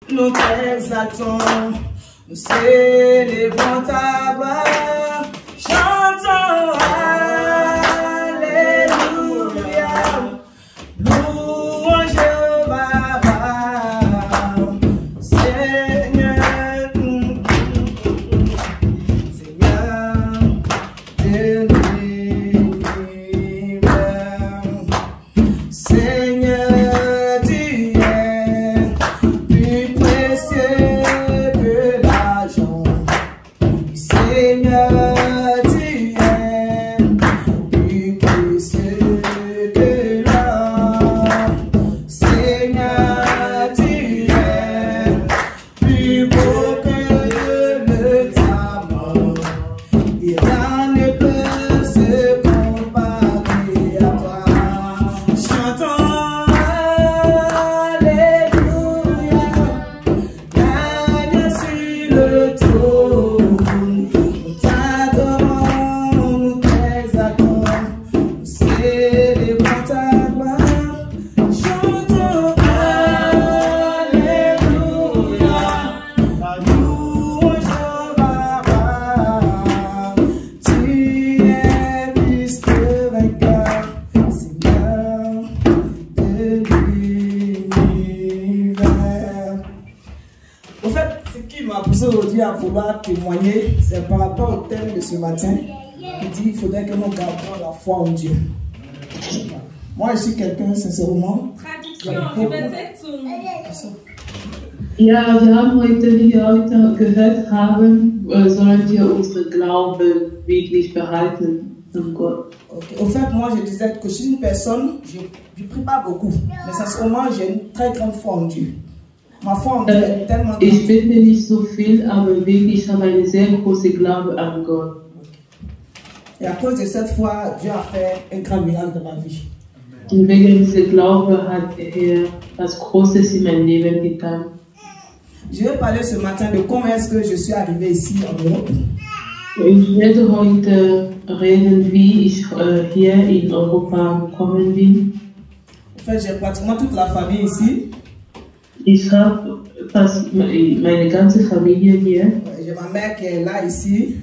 Nous t'exaltons, nous célébrons ta gloire, chantons Alléluia, louange Baba, Seigneur, Seigneur de l'univers, Seigneur. Aujourd'hui à vouloir témoigner, c'est par rapport au thème de ce matin. Il dit qu'il faudrait que nous gardions la foi en Dieu. Moi, je suis quelqu'un, sincèrement. Ja, wir haben heute, wie wir heute gehört haben, sollen wir unsere Glaube wirklich behalten an Gott. Okay. Au fait, moi, je disais que je suis une personne, je ne prie pas beaucoup, mais sincèrement, j'ai une très grande foi en Dieu. Ich bete nicht so viel, aber wirklich, ich habe eine sehr große Glaube an Gott. Et à cause de cette foi, Dieu a fait un grand miracle dans ma vie. Und wegen dieser Glaube hat er was Großes in meinem Leben getan. Je vais parler ce matin de comment est-ce que je suis arrivé ici en Europe. Ich werde heute reden, wie ich hier in Europa gekommen bin. En fait, j'ai pratiquement toute la famille ici. Ich habe fast meine ganze Familie hier. J'ai ma mère qui est là ici.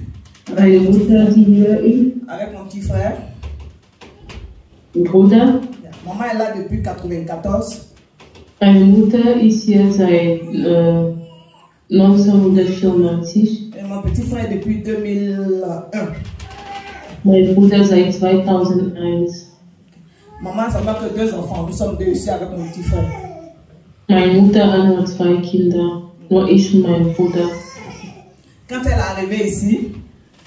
Meine Mutter, die hier ist. Avec mon petit frère. Mein Bruder. Maman est là depuis 1994. Meine Mutter ist hier seit 1994. Et mon petit frère depuis 2001. Mein Bruder seit 2001. Maman, ça va que 2 enfants. Nous sommes 2 ici avec mon petit frère. Meine Mutter hat nur 2 Kinder, nur ich und mein Bruder. Quand elle est arrivée ici,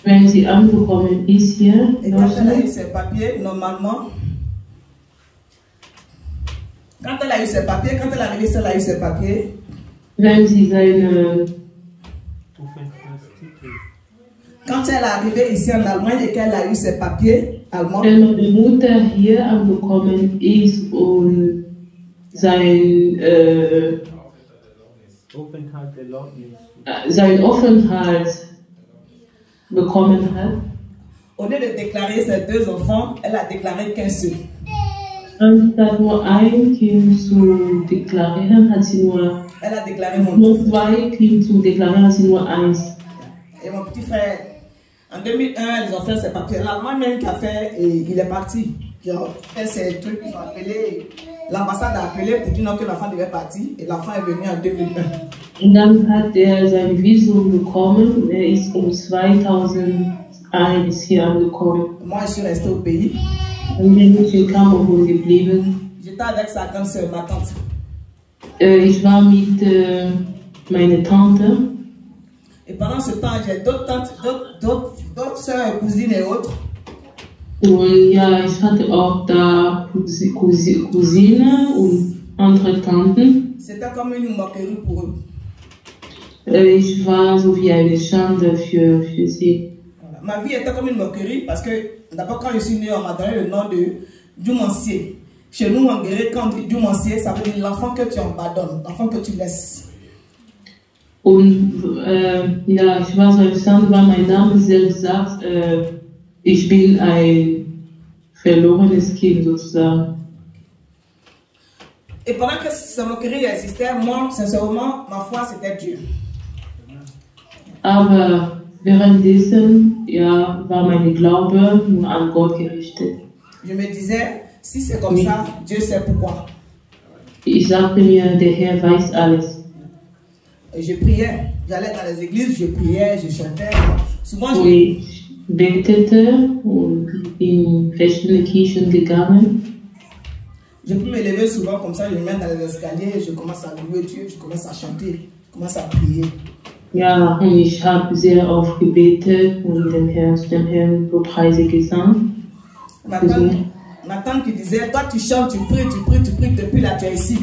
wenn sie angekommen ist hier, et quand elle a eu ses papiers, normalement, quand elle a eu ses papiers, quand elle est arrivée ici, elle a eu ses papiers. Wenn sie seine Quand elle est arrivée ici en Allemagne et qu'elle a eu ses papiers allemands, wenn meine Mutter hier angekommen ist und sein Aufenthalt bekommen hat. Au lieu de déclarer ses 2 enfants, elle a déclaré qu'un seul. Anstatt nur ein Kind zu deklarieren, hat sie nur Elle a déclaré mon nur 2 Kinder zu deklarieren, hat sie nur 1. Et mon petit frère, en 2001, ils ont fait ses papiers. L'Allemand même qui a fait, et il est parti. Qui a fait ces trucs, ils ont appelé, l'ambassade a appelé pour dire non, que l'enfant devait partir. Et l'enfant est venu en 2001. Und dann hat er sein Visum bekommen und er ist 2001 hier angekommen. Moi, je suis resté au pays. Und bin ich in Kamerun geblieben. J'étais avec sa grande soeur, ma tante. Ich war mit meiner Tante. Et pendant ce temps, j'ai d'autres tantes, d'autres soeurs, cousines et autres. Und ja, ich hatte auch da Cousine und andere Tanten. C'était comme une moquerie pour eux. Ich war so wie eine Schande für sie. Voilà. Ma vie était comme une moquerie parce que d'abord quand je suis née, on m'a donné le nom de Dumancier. Chez nous en Guéré, quand on dit Dumancier, ça veut dire l'enfant que tu abandonnes, l'enfant que tu laisses. Und ja, ich war so entstanden, weil mein Name selbst sagt, ich bin ein verlorenes Kind sozusagen. Et pendant que sa moquerie existait, moi, sincèrement, ma foi, c'était Dieu. Aber währenddessen, ja, war meine Glaube nur an Gott gerichtet. Je me disais, si c'est comme ça, Dieu sait pourquoi. Ich sagte mir, der Herr weiß alles. Et je priais, j'allais dans les églises, je priais, je chantais. Souvent, je... Ich betete und in verschiedene Kirchen gegangen. Je peux me lever souvent comme ça, je me mets dans les escaliers, je commence à louer Dieu, je commence à chanter, je commence à prier. Ja, und ich habe sehr oft gebetet und dem Herrn Lobpreise gesungen. Ma tante qui disait, toi tu chantes, tu pries, depuis là tu es ici.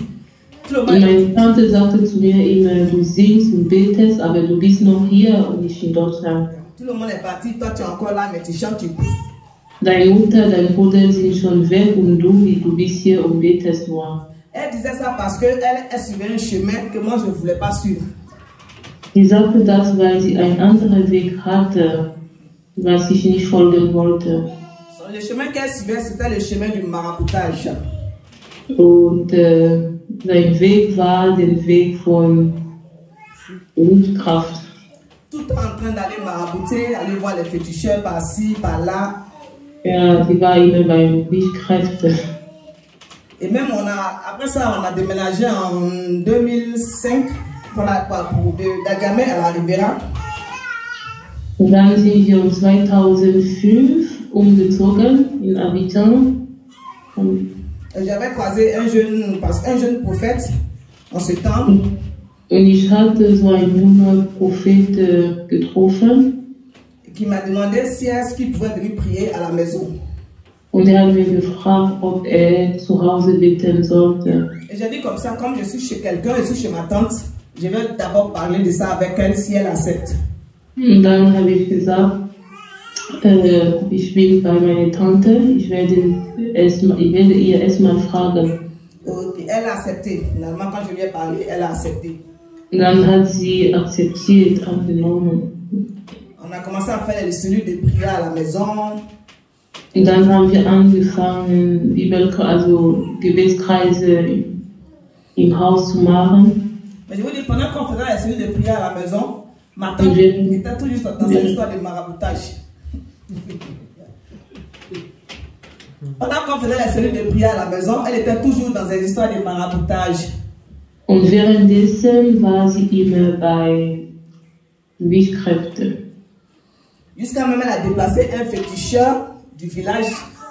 Meine Tante sagte zu mir immer, du singst und betest, aber du bist noch hier und nicht in Deutschland. Tout le monde est parti, toi tu es encore là, mais tu chantes, tu pries. Deine Mutter, dein Bruder sind schon weg und du bist hier und betest nur. Elle disait ça parce qu'elle suivait un chemin que moi je ne voulais pas suivre. Sie sagte das, weil sie einen anderen Weg hatte, was ich nicht folgen wollte. Le chemin qu'elle suivait, c'était le chemin du maraboutage. Und sein Weg war der Weg von Wunschkraft. Tout en train d'aller marabouter, aller voir les féticheurs par-ci, par-là. Ja, sie war immer bei Witchkräften. Et même après ça, on a déménagé en 2005 pour d'Agamé à la Rivera. Und dann sind wir 2005 umgezogen in Abidjan. J'avais croisé un jeune prophète en ce temps. Und ich hatte so einen jungen Prophet getroffen. Qui m'a demandé si est-ce qu'il pouvait venir prier à la maison. Und hat mir gefragt, ob zu Hause beten sollte. Et j'ai dit comme ça, comme je suis chez quelqu'un, je suis chez ma tante, je vais d'abord parler de ça avec elle si elle accepte. Und dann habe ich gesagt, ich bin bei meiner Tante, ich werde ihr erstmal fragen. Et elle a accepté. Finalement, quand je lui ai parlé, elle a accepté. Und dann hat sie akzeptiert, angenommen. On a commencé à faire les cellules de prière à la maison. Und dann haben wir angefangen, Gebetskreise im Haus zu machen. Mais je vous dis, pendant qu'on faisait les cellules de prière à la maison, ma tante était tout juste dans cette histoire de maraboutage. Pendant qu'on faisait les cellules de prière à la maison, elle était toujours dans des histoires de maraboutage. Und währenddessen war sie immer bei Witchkräften. Jusqu'à même elle a déplacé un féticheur du village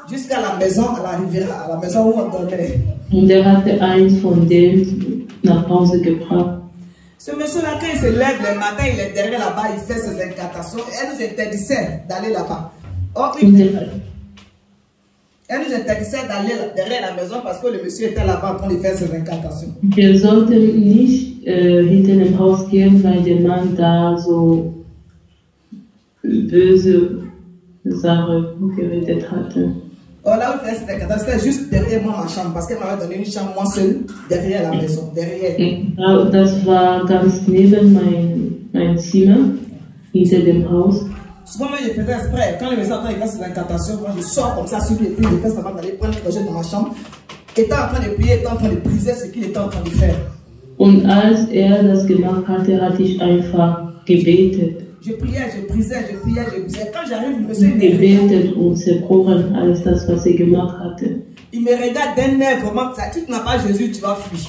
jusqu'à la maison à la Riviera, à la maison où on dormait. Und hatte eins von denen nach Hause gebracht. Ce monsieur-là, quand il se lève le matin, il est derrière là-bas, il fait ses incantations. Elle nous interdisait d'aller là-bas. Elle nous interdisait d'aller derrière la maison parce que le monsieur était là-bas en train de faire ses incantations. Wir sollten nicht hinter dem Haus gehen, weil der Mann da so böse Sachen geredet hatte. Oh, là où il faisait ses incantations, c'était juste derrière moi ma chambre parce qu'elle m'avait donné une chambre moi seule derrière la maison. Derrière. Das war ganz neben mein Zimmer, hinter dem Haus. Souvent, moi, je faisais exprès. Quand le monsieur entend, il fait ses incantations, moi, je sors comme ça sur lui et puis je fais semblant d'aller prendre le projet dans ma chambre. Étant en train de prier, étant en train de briser ce qu'il était en train de faire. Und als das gemacht hatte, hatte ich einfach gebetet. Je priais, je brisais, je priais, je brisais. Quand j'arrive, le monsieur gebetet und zerbrochen, alles das, was gemacht hatte. Il me regarde d'un air vraiment, si tu n'as pas Jésus, tu vas fuir.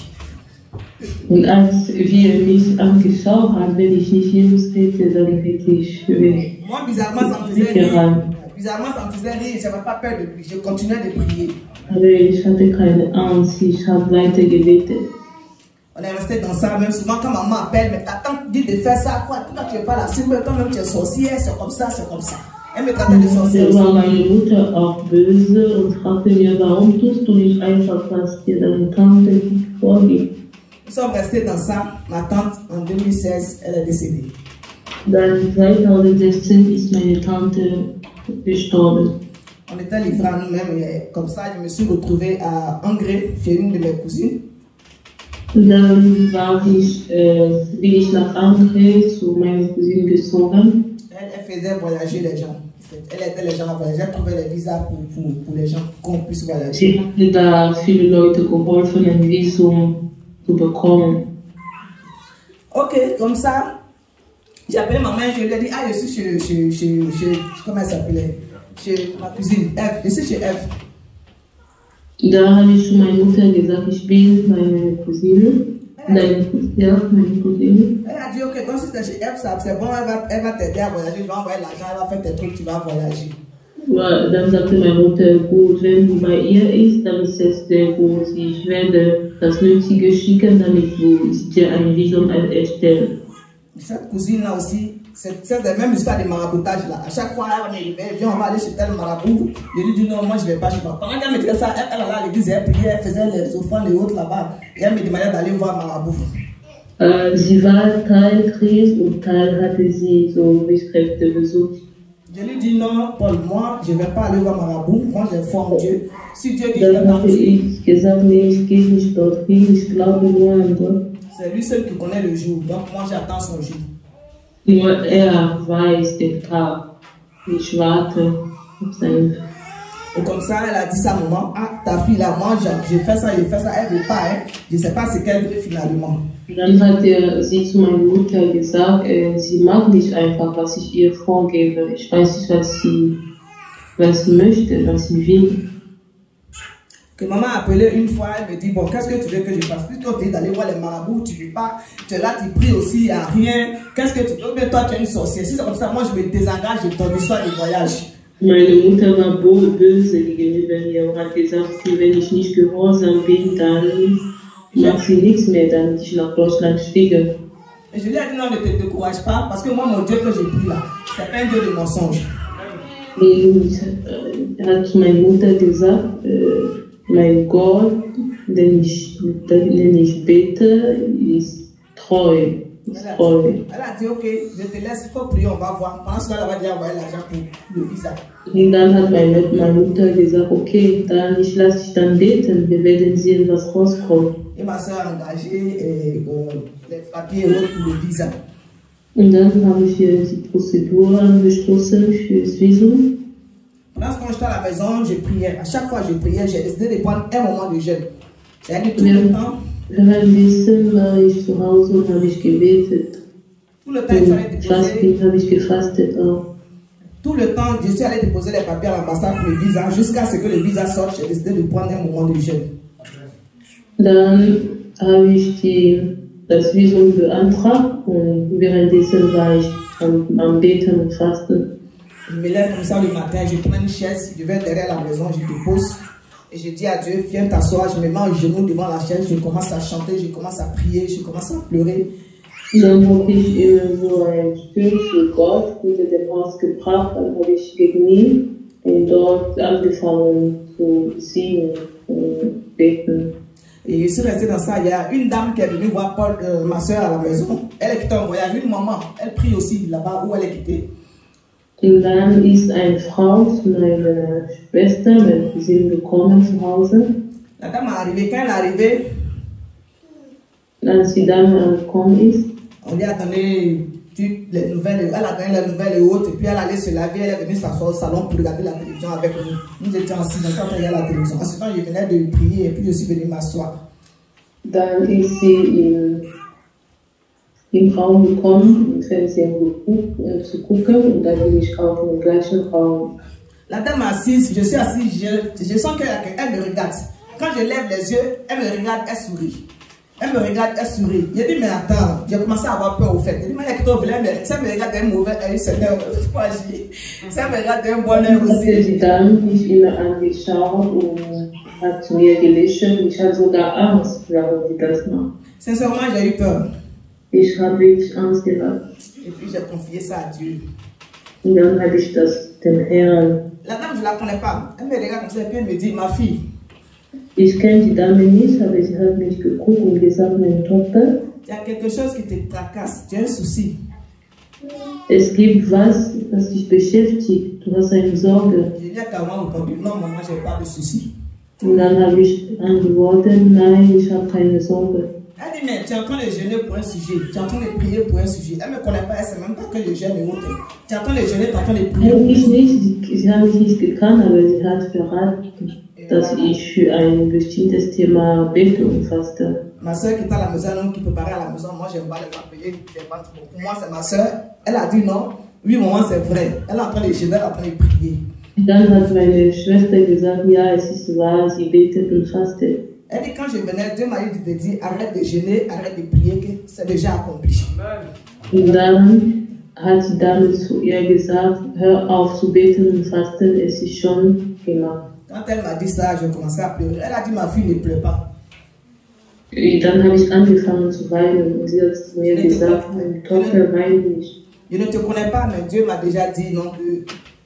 Und als wir mich angeschaut haben, wenn ich nicht Jesus hätte, dann hätte ich weg. Moi, bizarrement, ça me faisait rire. Bizarrement, ça me faisait rire. Je n'avais pas peur de prier. Je continuais de prier. Aber ich hatte keine Angst, ich habe weiter gebetet. On est resté dans ça, même souvent quand maman appelle, mais ta tante dit de faire ça, quoi, toi tu es pas là, si toi-même tu es sorcière, c'est comme ça, c'est comme ça. Elle me traitait de sorcière. Da war meine Mutter auch böse und fragte mir, warum tust du nicht einfach, was dir deine Tante vorgibt? Nous sommes restés dans ça. Ma tante, en 2016, elle est décédée. Dann 2016 ist meine Tante gestorben. On était livrés à nous-mêmes. Comme ça, je me suis retrouvée à Angers, chez une de mes cousines. Dann bin ich nach Angers zu meiner Cousine gezogen. Elle faisait voyager les gens. Elle aidait les gens à voyager, elle trouvait les visas pour les gens, qu'on puisse voyager. Sie hatte da viele Leute geholfen, ein Visum zu bekommen. Ok, comme ça, j'ai appelé ma mère, je lui ai dit, ah, je suis chez comment elle s'appelait? Chez ma cousine, Eve, je suis chez Eve. Da habe ich zu meiner Mutter gesagt, ich bin bei meiner Cousine. Ja, meine Cousine. Elle a dit, ok, donc si tu es chez Eve, c'est bon, elle va t'aider à voyager, tu vas envoyer l'argent, elle va faire tes trucs, tu vas voyager. Ja, dann sagte meine Mutter, gut, wenn du bei ihr ist, dann ist es sehr gut. Ich werde das Nötige schicken, damit sie dir ein Visum erstellen. Cette cousine-là aussi, c'est la même histoire de maraboutage là. À chaque fois, elle me dit, viens, on va aller chez tel marabout. Je lui dis, non, moi je ne vais pas chez moi. Pendant qu'elle me disait ça, elle allait à l'église, elle priait, elle faisait les offrandes, les autres là-bas. Et elle me demandait d'aller voir marabout. Sie war Teil Christ und Teil hatte sie so Witchkräfte besucht. Je lui dis non, Paul, moi je ne vais pas aller voir marabout, moi j'ai foi en Dieu. Si Dieu dit Dann habe ich gesagt, nee, ich gehe nicht dorthin, ich glaube nur an Gott. c'est lui seul qui connaît le jour, donc moi j'attends son jour. Nur weiß den Tag. Ich warte auf seinen. Et comme ça, elle a dit ça à maman, ah, ta fille là, moi j'ai fait ça, elle ne veut pas, hein. Je ne sais pas ce qu'elle veut finalement. Dann hat sie zu meiner Mutter gesagt, sie mag nicht einfach, was ich ihr vorgebe. Ich weiß nicht, was sie möchte, was sie will. Que maman a appelé une fois, elle me dit, bon, qu'est-ce que tu veux que je fasse? Plutôt que d'aller voir les marabouts, tu ne veux pas, tu es là, tu pries aussi, il n'y a rien. Qu'est-ce que tu veux? Mais toi, tu es une sorcière. Si c'est comme ça, moi, je me désengage de ton histoire de voyage. Meine Mutter war böse gegenüber mir und hat gesagt, wenn ich nicht gehorsam bin, dann macht sie nichts mehr, damit ich nach Deutschland fliege. Et je lui ai dit, non, ne te décourage pas, parce que moi, mon Dieu que j'ai pris là, c'est pas un Dieu de mensonge. Und hat zu meiner Mutter gesagt, mein Gott, den ich bete, ist treu. Elle a dit, ok, je te laisse, il faut prier, on va voir. Pendant ce temps, elle va déjà envoyer l'argent pour le visa. Und dann hat meine Mutter gesagt, okay, dann ich lasse dich dann beten, wir werden sehen, was rauskommt. Et ma soeur a engagé les papiers et autres pour le visa. Und dann habe ich die Prozedur angestoßen für das Visum. Pendant ce temps, j'étais à la maison, je priais. À chaque fois que je priais, j'ai décidé de prendre un moment de jeûne. J'ai dit tout le temps. Währenddessen war ich zu Hause und habe ich gebetet. Tout le temps, il fallait déposer. Habe ich gefastet auch. Tout le temps, je suis allé déposer les papiers à l'ambassade pour le visa. Jusqu'à ce que le visa sorte, j'ai décidé de prendre un moment de jeûne. Dann habe ich das Visum beantragt und währenddessen war ich am Beten und Fasten. Je me lève comme ça le matin, je prends une chaise, je vais derrière la maison, je dépose. Et je dis à Dieu, viens t'asseoir, je me mets en genoux devant la chaise, je commence à chanter, je commence à prier, je commence à pleurer. Dann habe ich so ein Stuhl für Gott hinter dem Haus gebracht, dann habe ich gekniet und dort angefangen zu singen und beten. Et je suis resté dans ça. Il y a une dame qui est venue voir Paul, ma soeur à la maison. Elle est quittée en voyage. Une maman, elle prie aussi là-bas où elle est quittée. Und dann ist eine Frau zu meiner Schwester, meine Cousine, gekommen zu Hause. La dame est arrivée. Quand elle est arrivée, als die Dame angekommen ist, on lui a donné les nouvelles. Elle a donné les nouvelles et autres. Et puis elle allait se laver. Elle est venue s'asseoir au salon pour regarder la télévision avec nous. Nous étions assis quand on regardait la télévision. Ensuite, je venais de prier et puis je suis venu m'asseoir. Dann ist sie im Raum gekommen, im Fernsehen zu gucken und dann bin ich auch im gleichen Raum. La dame est assise, je suis assise, je sens qu'elle me regarde. Quand je lève les yeux, elle me regarde, elle sourit. Elle me regarde, elle sourit. Je dis, mais attends, j'ai commencé à avoir peur au fait. Je dis, mais ça me regarde d'un mauvais œil, c'est pas agir. Ça me regarde d'un bon œil aussi. Die Dame mich immer angeschaut und hat zu mir gelächelt. Ich hatte sogar Angst, warum sie das macht. Sincèrement, j'ai eu peur. Ich habe wirklich Angst gehabt. Et puis j'ai confié ça à Dieu. Und dann habe ich das dem Herrn. La dame, je ne la connais pas. Elle me regarde comme ça et puis elle me dit, ma fille. Ich kenne die Dame nicht, aber sie hat mich geguckt und gesagt, meine Tochter. Il y a quelque chose qui te tracasse, tu as un souci. Es gibt was dich beschäftigt. Du hast eine Sorge. Je lui ai carrément répondu, non, maman, je n'ai pas de souci. Und dann habe ich antwortet, nein, ich habe keine Sorge. Elle dit, mais tu es en train de jeûner pour un sujet, tu es en train de prier pour un sujet. Elle ne me connaît pas, elle ne sait même pas que je jeûne et autres. Tu es en train de jeûner, tu es en train de prier. Sie hat mich nicht gekannt, aber sie hat verraten, dass ich für ein bestimmtes Thema bete und faste. Ma soeur qui est à la maison, qui préparait à la maison, moi j'aime pas les appeler. Pour moi, c'est ma soeur. Elle a dit non. Oui, maman, c'est vrai. Elle est en train de jeûner, elle est en train de prier. Dann hat meine Schwester gesagt, ja, es ist wahr, sie betet und fastet. Elle dit, quand je venais, Dieu m'a dit de dire, arrête de jeûner, arrête de prier, que c'est déjà accompli. Und dann hat sie damit zu ihr gesagt, hör auf zu beten und fasten, es ist schon gemacht. Quand elle m'a dit ça, je commençais à pleurer. Elle a dit, ma fille ne pleure pas. Und dann habe ich angefangen zu weinen und sie hat zu mir gesagt, meine Tochter weint nicht. Je ne te connais pas, mais Dieu m'a déjà dit non,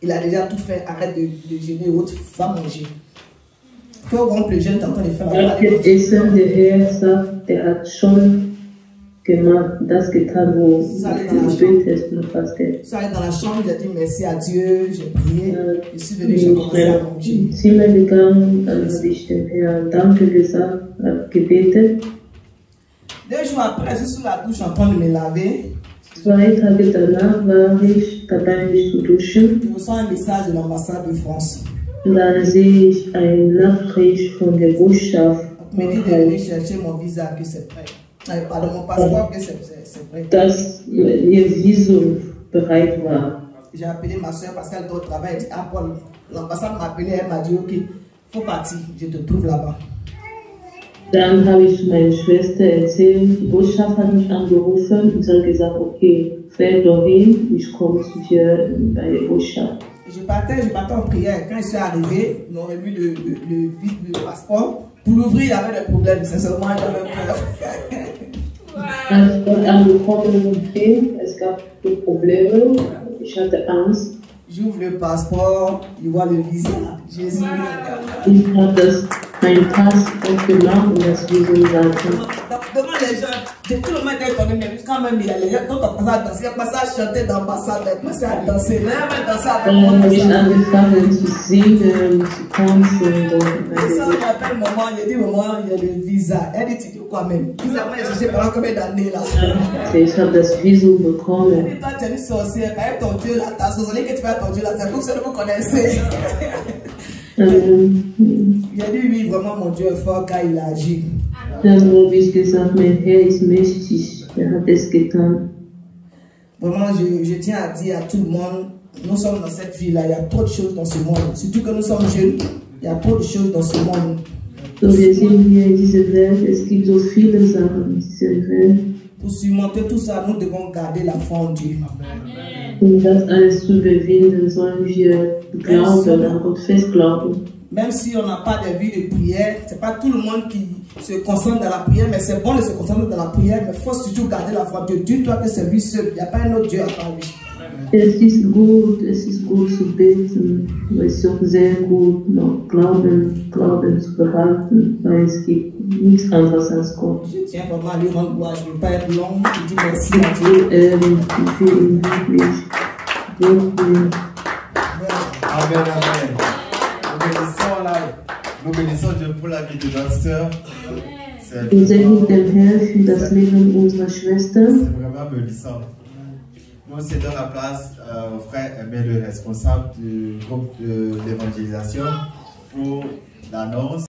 qu'il a déjà tout fait, arrête de jeûner, autre, va manger. Que rompre le jeûne, t'es en train de faire la Essen, der Herr sagt, der hat schon gemacht, das getan, wo du betest und fastet. Je suis allé dans la chambre, j'ai dit merci à Dieu, j'ai prié, je suis venu, j'ai commencé à manger. Zimmer gegangen, dann habe ich dem Herrn Danke gesagt, habe gebetet. 2 jours après, je suis sous la douche en train de me laver. 2 Tage danach war ich dabei, mich zu duschen. Je reçois un message de l'ambassade de France. Und dann sehe ich eine Nachricht von der Botschaft. Il me dit de venir chercher mon visa, que c'est prêt. Pardon, mon passeport, que c'est prêt. Dass ihr Visum bereit war. J'ai appelé ma soeur parce qu'elle doit travailler. Elle dit, ah Paul, l'ambassade m'a appelé, elle m'a dit, ok, faut partir, je te trouve là-bas. Dann habe ich meiner Schwester erzählt, die Botschaft hat mich angerufen und sie hat gesagt, okay, fahr dorthin, ich komme zu dir bei der Botschaft. Je partais en prière. Quand je suis arrivé, ils m'ont remis le passeport. Pour l'ouvrir, il y avait des problèmes. Sincèrement, j'avais peur. Als ich dort angekommen bin, es gab Probleme, ich hatte Angst. J'ouvre le passeport, je vois le visa. Jésus. Ich habe meinen Pass aufgemacht und das Visum sagte. Devant les gens, tout le monde était étonné, mais quand même, il y a les gens qui ont commencé à danser, ils ont commencé à chanter dans l'ambassade, ils ont commencé à danser. Là, ils ont dansé avec moi. Dann habe ich angefangen zu singen, zu tanzen. Et ça, on appelle maman, il dit maman, il y a le visa. Elle dit, tu dis quoi même? Visa, moi, j'ai cherché pendant combien d'années là? Ich habe das Visum bekommen. Elle dit, toi, tu es une sorcière, quand même ton Dieu là, ta sorcellerie que tu fais à ton Dieu là, c'est pour ça que vous connaissez. Il a dit, oui, vraiment, mon Dieu est fort car il a agi. Dann habe ich gesagt, mein Herr ist mächtig, er hat es getan. Vraiment, je tiens à dire à tout le monde, nous sommes dans cette vie-là, il y a trop de choses dans ce monde. Surtout que nous sommes jeunes, il y a trop de choses dans ce monde. So, wir sind hier in dieser Welt, es gibt so viele Sachen in dieser Welt. Pour surmonter tout ça, nous devons garder la foi en Dieu. Um das alles zu überwinden, sollen wir glauben, an Gott festglauben. Même si on n'a pas de vie de prière, ce n'est pas tout le monde qui se concentre dans la prière, mais c'est bon de se concentrer dans la prière, mais il faut surtout garder la foi en Dieu. Dis-toi que c'est lui seul, il n'y a pas un autre Dieu à part lui. Es ist gut zu beten, es ist auch sehr gut, noch Glauben zu behalten, weil es gibt nichts anderes als Gott. Je tiens vraiment à lui rendre gloire, je ne veux pas être long, je dis merci à Dieu. Ich will ihn wirklich loben. Amen, amen. Nous bénissons Dieu pour la vie de notre sœur. Wir segnen den Herrn für das Leben unserer Schwester. C'est vraiment bénissant. Nous cédons la place au frère Aimé, le responsable du groupe d'évangélisation, pour l'annonce.